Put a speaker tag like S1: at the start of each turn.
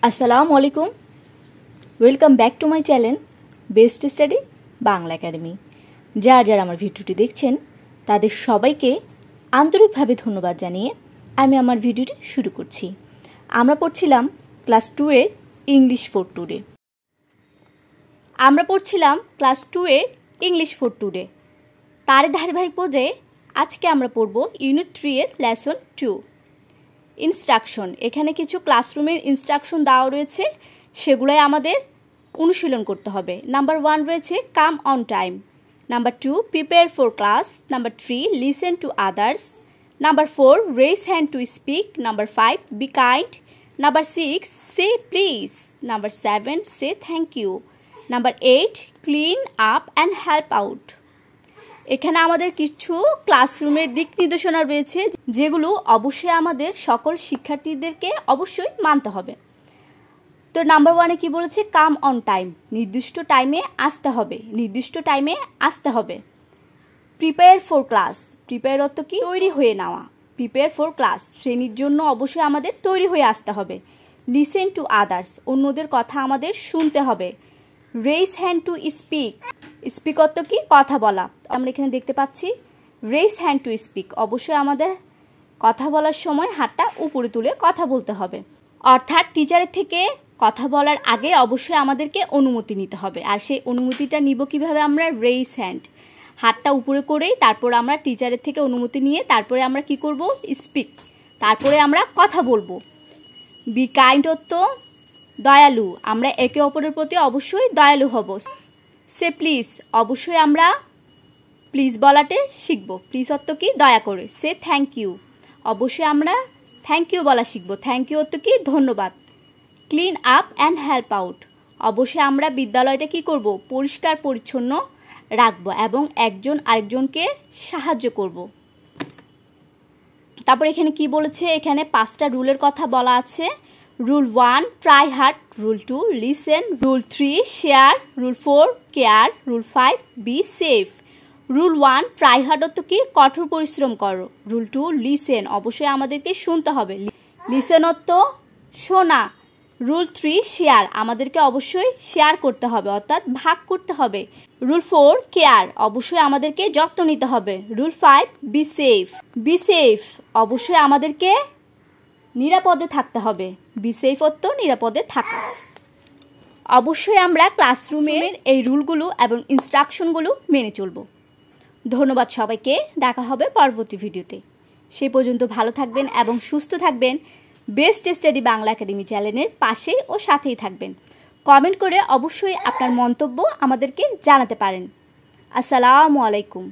S1: আসসালামু আলাইকুম। Welcome back to my channel best study Bangla academy. যারা আমার ভিডিওটি দেখছেন তাদের সবাইকে আন্তরিকভাবে ধন্যবাদ জানিয়ে আমি আমার ভিডিওটি শুরু করছি। আমরা পড়ছিলাম ক্লাস 2 এর English for today. English for today তার ধারাবাহিক পর্যায়ে আজকে আমরা পড়ব ইউনিট 3 এর লেসন 2 ইনস্ট্রাকশন। এখানে কিছু ক্লাসরুমের ইনস্ট্রাকশন দেওয়া রয়েছে, সেগুলোই আমাদের অনুশীলন করতে হবে। নাম্বার 1 রয়েছে come on time, number 2 prepare for class, number 3 listen to others, number 4 raise hand to speak, number 5 be kind, number 6 say please, number 7 say thank you, number 8 clean up and help out. এখানে আমাদের কিছু ক্লাসরুমের দিক নির্দেশনা রয়েছে, যেগুলো অবশ্যই আমাদের সকল শিক্ষার্থীদেরকে অবশ্যই মানতে হবে। তো নাম্বার 1-এ কি বলেছে? কাম অন টাইম, নির্দিষ্ট টাইমে আসতে হবে। প্রিপেয়ার ফর ক্লাস, প্রিপেয়ার অর্থ কি? তৈরি হয়ে নেওয়া। প্রিপেয়ার ফর ক্লাস, শ্রেণীর জন্য অবশ্যই আমাদের তৈরি হয়ে আসতে হবে। লিসেন টু আদার্স, অন্যদের কথা আমাদের শুনতে হবে। Raise hand to speak, speak অর্থ কি? কথা বলা। আমরা এখানে দেখতে পাচ্ছি রেজ হ্যান্ড টু স্পিক, অবশ্যই আমাদের কথা বলার সময় হাতটা উপরে তুলে কথা বলতে হবে। অর্থাৎ টিচারের থেকে কথা বলার আগে অবশ্যই আমাদেরকে অনুমতি নিতে হবে। আর সেই অনুমতিটা নিব কিভাবে? আমরা রেজ হ্যান্ড, হাতটা উপরে করেই তারপর আমরা টিচারের থেকে অনুমতি নিয়ে তারপরে আমরা কি করব? স্পিক, তারপরে আমরা কথা বলবো। বি কাইন্ড অর্থ দয়ালু, আমরা একে অপরের প্রতি অবশ্যই দয়ালু হব। সে প্লিজ, অবশ্যই আমরা প্লিজ বলাতে শিখব। প্লিজ অর্থ কি? দয়া করে। সে থ্যাংক ইউ, অবশ্যই আমরা থ্যাংক ইউ বলা শিখব। থ্যাংক ইউ অর্থ কি? ধন্যবাদ। Clean up and help out, অবশ্যই আমরা বিদ্যালয়টা কি করব? পরিষ্কার পরিচ্ছন্ন রাখব এবং একজন আরেকজনকে সাহায্য করব। তারপর এখানে কি বলেছে? এখানে 5টা রুলের কথা বলা আছে। Rule 1 try hard, rule 2 listen, rule 3 share, rule 4 care, rule 5 be safe. Rule 1 try hard অর্থ কি? কঠোর পরিশ্রম করো। রুল 2 লিসেন, অবশ্যই আমাদেরকে শুনতে হবে। লিসেন অর্থ শোনা। রুল 3 শেয়ার, আমাদেরকে অবশ্যই শেয়ার করতে হবে, অর্থাৎ ভাগ করতে হবে। রুল 4 কেয়ার, অবশ্যই আমাদেরকে যত্ন নিতে হবে। Rule 5 be safe, be safe, অবশ্যই আমাদেরকে নিরাপদে থাকতে হবে। বি সেফ অর্থ নিরাপদে থাকা। অবশ্যই আমরা ক্লাসরুমের এই রুলগুলো এবং ইনস্ট্রাকশনগুলো মেনে চলব। ধন্যবাদ সবাইকে, দেখা হবে পরবর্তী ভিডিওতে। সে পর্যন্ত ভালো থাকবেন এবং সুস্থ থাকবেন। বেস্ট স্টাডি বাংলা একাডেমি চ্যানেলের পাশেই ও সাথেই থাকবেন। কমেন্ট করে অবশ্যই আপনার মন্তব্য আমাদেরকে জানাতে পারেন। আসসালামু আলাইকুম।